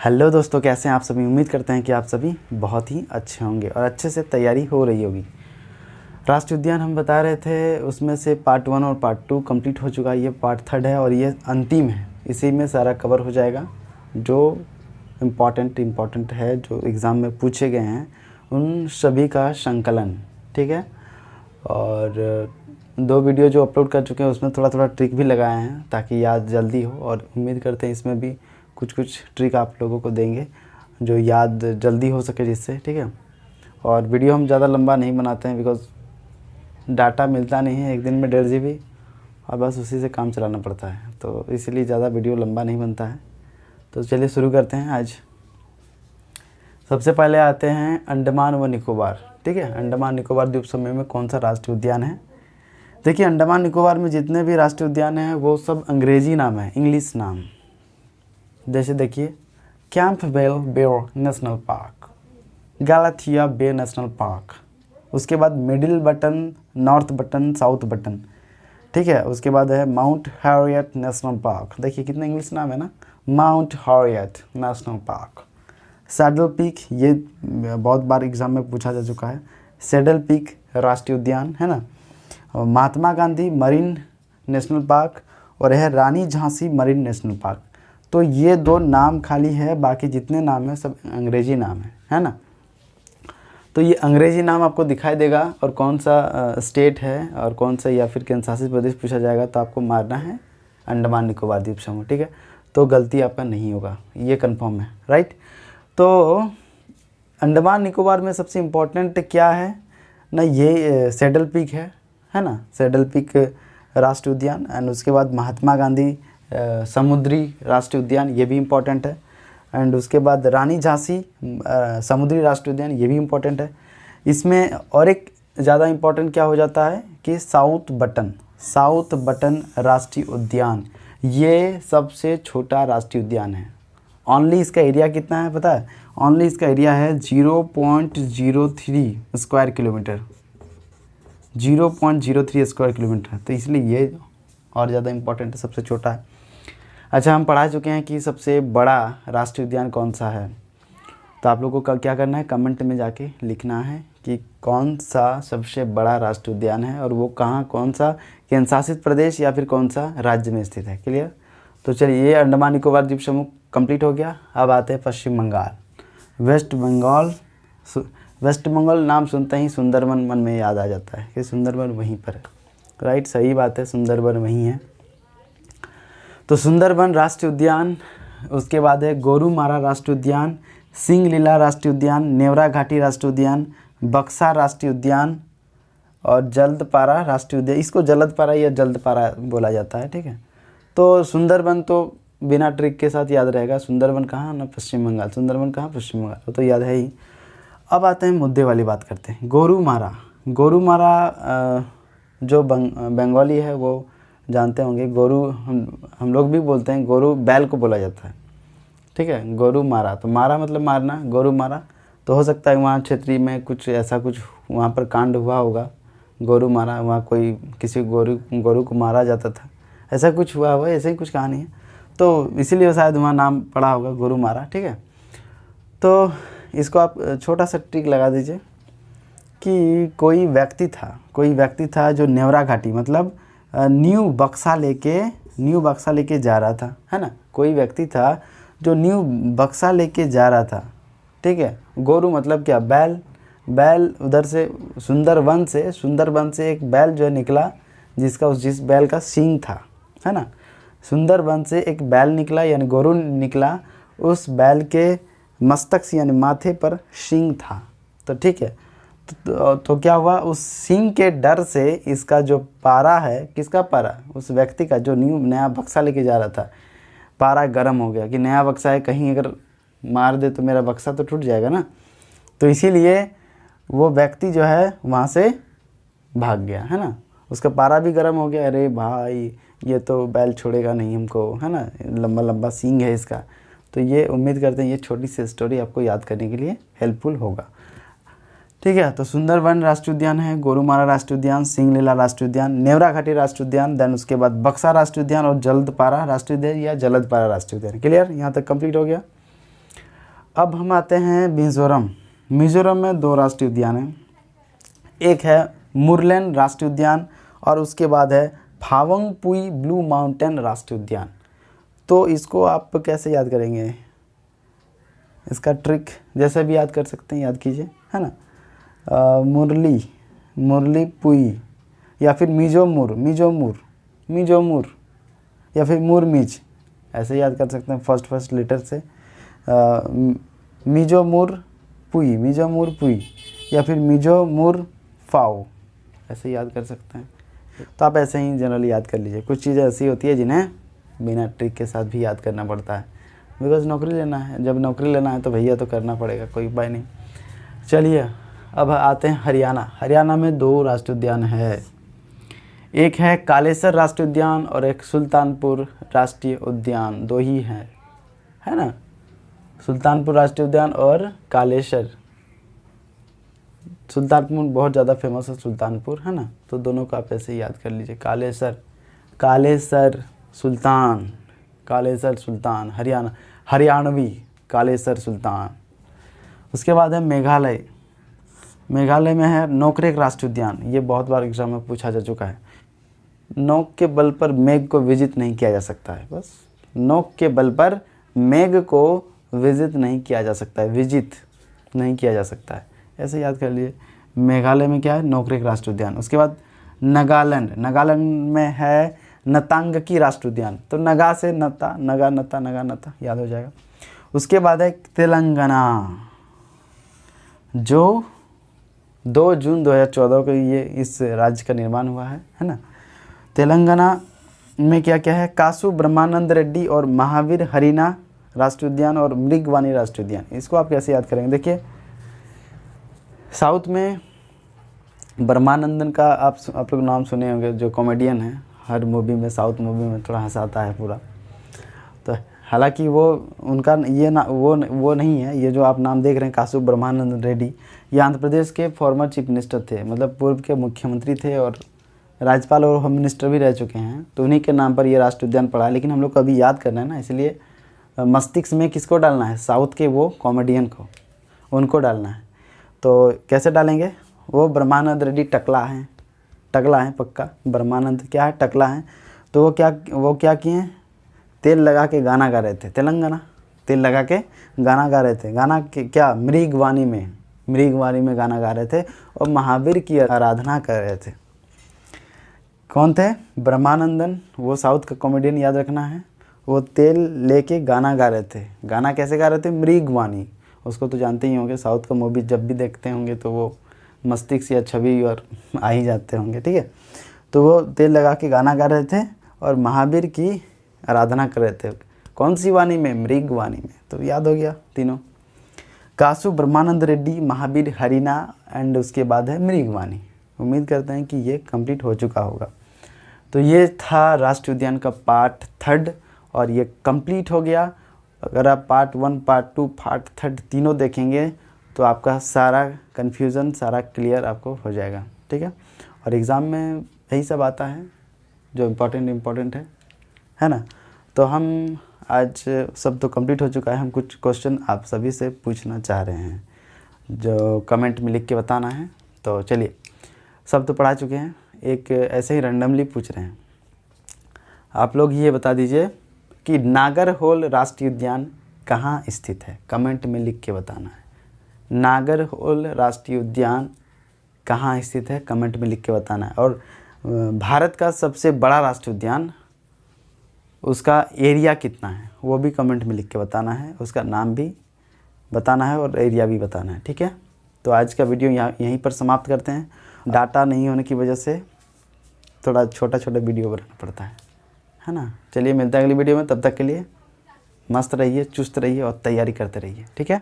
Hello दोस्तों, कैसे हैं आप सभी। उम्मीद करते हैं कि आप सभी बहुत ही अच्छे होंगे और अच्छे से तैयारी हो रही होगी। राष्ट्रीय उद्यान हम बता रहे थे, उसमें से पार्ट 1 और पार्ट 2 कंप्लीट हो चुका है। ये पार्ट 3 है और ये अंतिम है। इसी में सारा कवर हो जाएगा जो इम्पॉर्टेंट है, जो एग्ज़ाम में पूछे गए हैं उन सभी का संकलन। ठीक है। और 2 वीडियो जो अपलोड कर चुके हैं उसमें थोड़ा थोड़ा ट्रिक भी लगाए हैं ताकि याद जल्दी हो, और उम्मीद करते हैं इसमें भी कुछ ट्रिक आप लोगों को देंगे जो याद जल्दी हो सके जिससे। ठीक है। और वीडियो हम ज़्यादा लंबा नहीं बनाते हैं बिकॉज़ डाटा मिलता नहीं है, एक दिन में 1.5 GB और बस उसी से काम चलाना पड़ता है, तो इसलिए ज़्यादा वीडियो लंबा नहीं बनता है। तो चलिए शुरू करते हैं। आज सबसे पहले आते हैं अंडमान व निकोबार। ठीक है। अंडमान निकोबार द्वीप समूह में कौन सा राष्ट्रीय उद्यान है। देखिए, अंडमान निकोबार में जितने भी राष्ट्रीय उद्यान हैं वो सब अंग्रेजी नाम है, इंग्लिश नाम। जैसे देखिए, कैंपबेल बे नेशनल पार्क, गैलाथिया बे नेशनल पार्क, उसके बाद middle button, north button, south button. ठीक है। उसके बाद है माउंट हैरियट नेशनल पार्क। देखिए कितना इंग्लिश नाम है ना, mount Harriet national park. Saddle peak, ये बहुत बार एग्जाम में पूछा जा चुका है। सैडल पीक राष्ट्रीय उद्यान है ना। और Mahatma Gandhi marine national park और है रानी झांसी मरीन नेशनल पार्क। तो ये 2 नाम खाली है, बाकी जितने नाम हैं सब अंग्रेजी नाम है ना। तो ये अंग्रेजी नाम आपको दिखाई देगा, और कौन सा स्टेट है और कौन सा या फिर केंद्र शासित प्रदेश पूछा जाएगा तो आपको मारना है अंडमान निकोबार द्वीप समूह। ठीक है। तो गलती आपका नहीं होगा, ये कंफर्म है, राइट। तो अंडमान निकोबार में सबसे इम्पोर्टेंट क्या है ना, ये सैडल पीक है ना, सैडल पीक राष्ट्रीय उद्यान। एंड उसके बाद महात्मा गांधी समुद्री राष्ट्रीय उद्यान, ये भी इम्पोर्टेंट है। एंड उसके बाद रानी झांसी समुद्री राष्ट्रीय उद्यान, ये भी इम्पोर्टेंट है। इसमें और एक ज़्यादा इम्पोर्टेंट क्या हो जाता है कि साउथ बटन राष्ट्रीय उद्यान, ये सबसे छोटा राष्ट्रीय उद्यान है। ओनली इसका एरिया कितना है पता है, ओनली इसका एरिया है 0.03 स्क्वायर किलोमीटर, 0.03 स्क्वायर किलोमीटर। तो इसलिए ये और ज़्यादा इम्पोर्टेंट है, सबसे छोटा है। अच्छा, हम पढ़ा चुके हैं कि सबसे बड़ा राष्ट्रीय उद्यान कौन सा है। तो आप लोगों को क्या करना है, कमेंट में जाके लिखना है कि कौन सा सबसे बड़ा राष्ट्रीय उद्यान है और वो कहाँ, कौन सा केंद्र शासित प्रदेश या फिर कौन सा राज्य में स्थित है। क्लियर। तो चलिए, ये अंडमान निकोबार द्वीप समूह कंप्लीट हो गया। अब आते हैं पश्चिम बंगाल। वेस्ट बंगाल नाम सुनते ही सुंदरबन मन में याद आ जाता है कि सुंदरबन वहीं पर है, राइट। सही बात है, सुंदरबन वहीं है। तो सुंदरबन राष्ट्रीय उद्यान, उसके बाद है गोरुमारा राष्ट्रीय उद्यान, सिंगलीला राष्ट्रीय उद्यान, नेवरा घाटी राष्ट्रीय उद्यान, बक्सा राष्ट्रीय उद्यान और जल्दपारा राष्ट्रीय उद्यान। इसको जल्दपारा या जल्दपारा बोला जाता है। ठीक है। तो सुंदरबन तो बिना ट्रिक के साथ याद रहेगा। सुंदरबन कहाँ ना, पश्चिम बंगाल। सुंदरबन कहाँ, पश्चिम बंगाल, वो तो याद है ही। अब आते हैं मुद्दे वाली बात करते हैं। गोरुमारा जो बंगाली है वो जानते होंगे। गोरू हम लोग भी बोलते हैं, गोरू बैल को बोला जाता है। ठीक है। गोरुमारा, तो मारा मतलब मारना, गोरुमारा। तो हो सकता है वहाँ क्षेत्रीय में कुछ ऐसा कुछ वहाँ पर कांड हुआ होगा, गोरुमारा, वहाँ कोई किसी गोरू को मारा जाता था, ऐसा कुछ हुआ हुआ, ऐसे ही कुछ कहानी है। तो इसीलिए शायद वहाँ नाम पड़ा होगा गोरुमारा। ठीक है। तो इसको आप छोटा सा ट्रिक लगा दीजिए कि कोई व्यक्ति था जो नेवरा घाटी मतलब न्यू बक्सा लेके जा रहा था, है ना। कोई व्यक्ति था जो न्यू बक्सा लेके जा रहा था। ठीक है। गोरू मतलब क्या, बैल उधर से सुंदरबन से एक बैल जो है निकला, जिस बैल का सींग था, है ना। सुंदरबन से एक बैल निकला यानी गोरू निकला, उस बैल के मस्तक से यानी माथे पर सींग था। तो ठीक है। तो क्या हुआ, उस सींग के डर से इसका जो पारा है, किसका पारा, उस व्यक्ति का जो नया बक्सा लेके जा रहा था, पारा गर्म हो गया कि नया बक्सा है, कहीं अगर मार दे तो मेरा बक्सा तो टूट जाएगा ना। तो इसीलिए वो व्यक्ति जो है वहाँ से भाग गया, है ना। उसका पारा भी गर्म हो गया, अरे भाई ये तो बैल छोड़ेगा नहीं हमको, है ना, लंबा लंबा सींग है इसका। तो ये उम्मीद करते हैं ये छोटी सी स्टोरी आपको याद करने के लिए हेल्पफुल होगा। ठीक है। तो सुंदरबन राष्ट्रीय उद्यान है, गोरुमारा राष्ट्रीय उद्यान, सिंगलीला राष्ट्रीय उद्यान, नेवरा घाटी राष्ट्रीय उद्यान, देन उसके बाद बक्सा राष्ट्रीय उद्यान और जल्दपारा राष्ट्रीय उद्यान या जलदपारा राष्ट्रीय उद्यान। क्लियर, यहाँ तक कंप्लीट हो गया। अब हम आते हैं मिज़ोरम। मिज़ोरम में 2 राष्ट्रीय उद्यान हैं। एक है मुरलेन राष्ट्रीय उद्यान और उसके बाद है फावंगपुई ब्लू माउंटेन राष्ट्रीय उद्यान। तो इसको आप कैसे याद करेंगे, इसका ट्रिक जैसे भी याद कर सकते हैं, याद कीजिए, है ना। मुरली पुई या फिर मिजोमुर या फिर मुरमिज, ऐसे याद कर सकते हैं फर्स्ट लेटर से। मिजोमुर पुई या फिर मिजोमुर फाओ, ऐसे याद कर सकते हैं। तो आप ऐसे ही जनरली याद कर लीजिए। कुछ चीज़ें ऐसी होती है जिन्हें बिना ट्रिक के साथ भी याद करना पड़ता है, बिकॉज नौकरी लेना है। जब नौकरी लेना है तो भैया तो करना पड़ेगा, कोई उपाय नहीं। चलिए अब आते हैं हरियाणा। हरियाणा में 2 राष्ट्रीय उद्यान है। एक है कालेसर राष्ट्रीय उद्यान और एक सुल्तानपुर राष्ट्रीय उद्यान, 2 ही हैं, है ना। सुल्तानपुर राष्ट्रीय उद्यान और कालेसर। सुल्तानपुर बहुत ज़्यादा फेमस है, सुल्तानपुर, है ना। तो दोनों को आप ऐसे ही याद कर लीजिए, कालेसर सुल्तान, हरियाणवी कालेसर सुल्तान। उसके बाद है मेघालय। मेघालय में है नोकरेक राष्ट्रीय उद्यान। ये बहुत बार एग्जाम में पूछा जा चुका है। नोक के बल पर मेघ को विजिट नहीं किया जा सकता है, बस नोक के बल पर मेघ को विजिट नहीं किया जा सकता है, ऐसे याद कर लिए। मेघालय में क्या है, नोकरेक राष्ट्रीय उद्यान। उसके बाद नागालैंड में है नतांगकी राष्ट्रीय उद्यान। तो नगा से नता, नगा नता याद हो जाएगा। उसके बाद है तेलंगाना, जो 2 जून 2014 को ये इस राज्य का निर्माण हुआ है ना। तेलंगाना में क्या क्या है, कासु ब्रह्मानंद रेड्डी और महावीर हरिना राष्ट्रीय उद्यान और मृगवानी राष्ट्रीय उद्यान। इसको आप कैसे याद करेंगे, देखिए साउथ में ब्रह्मानंदन का आप लोग नाम सुने होंगे, जो कॉमेडियन है, हर मूवी में, साउथ मूवी में थोड़ा हंसाता है पूरा। तो हालांकि वो उनका ये ना वो नहीं है, ये जो आप नाम देख रहे हैं कासु ब्रह्मानंद रेड्डी, ये आंध्र प्रदेश के फॉर्मर चीफ मिनिस्टर थे, मतलब पूर्व के मुख्यमंत्री थे और राज्यपाल और होम मिनिस्टर भी रह चुके हैं। तो उन्हीं के नाम पर ये राष्ट्रीय उद्यान पड़ा है। लेकिन हम लोग को अभी याद करना है ना, इसलिए मस्तिष्क में किसको डालना है, साउथ के वो कॉमेडियन को, उनको डालना है। तो कैसे डालेंगे, वो ब्रह्मानंद रेड्डी टकला है पक्का। ब्रह्मानंद क्या है, टकला है। तो वो क्या किए, तेल लगा के गाना गा रहे थे। तेलंगाना तेल लगा के गाना गा रहे थे। गाना के क्या, मृगवानी में गाना गा रहे थे और महावीर की आराधना कर रहे थे। कौन थे, ब्रह्मानंदन, वो साउथ का कॉमेडियन, याद रखना है। वो तेल लेके गाना गा रहे थे। गाना कैसे गा रहे थे, मृगवानी। उसको तो जानते ही होंगे, साउथ का मूवी जब भी देखते होंगे तो वो मस्तिष्क या छवि और आ ही जाते होंगे, ठीक है। तो वो तेल लगा के गाना गा रहे थे और महावीर की आराधना कर रहे थे। कौन सी वाणी में, मृगवाणी में। तो याद हो गया तीनों, कासु ब्रह्मानंद रेड्डी, महावीर हरिना एंड उसके बाद है मृगवाणी। उम्मीद करते हैं कि ये कंप्लीट हो चुका होगा। तो ये था राष्ट्रीय उद्यान का पार्ट 3 और ये कंप्लीट हो गया। अगर आप पार्ट 1, पार्ट 2, पार्ट 3 तीनों देखेंगे तो आपका सारा कन्फ्यूज़न, सारा क्लियर आपको हो जाएगा, ठीक है। और एग्ज़ाम में यही सब आता है जो इम्पोर्टेंट है ना। तो हम आज सब तो कंप्लीट हो चुका है। हम कुछ क्वेश्चन आप सभी से पूछना चाह रहे हैं, जो कमेंट में लिख के बताना है। तो चलिए, सब तो पढ़ा चुके हैं, एक ऐसे ही रैंडमली पूछ रहे हैं। आप लोग ये बता दीजिए कि नागरहोल राष्ट्रीय उद्यान कहाँ स्थित है, कमेंट में लिख के बताना है। नागरहोल राष्ट्रीय उद्यान कहाँ स्थित है, कमेंट में लिख के बताना है। और भारत का सबसे बड़ा राष्ट्रीय उद्यान, उसका एरिया कितना है, वो भी कमेंट में लिख के बताना है। उसका नाम भी बताना है और एरिया भी बताना है, ठीक है। तो आज का वीडियो यहीं पर समाप्त करते हैं। डाटा नहीं होने की वजह से थोड़ा छोटा वीडियो बनाना पड़ता है ना। चलिए मिलते हैं अगली वीडियो में, तब तक के लिए मस्त रहिए, चुस्त रहिए और तैयारी करते रहिए, ठीक है।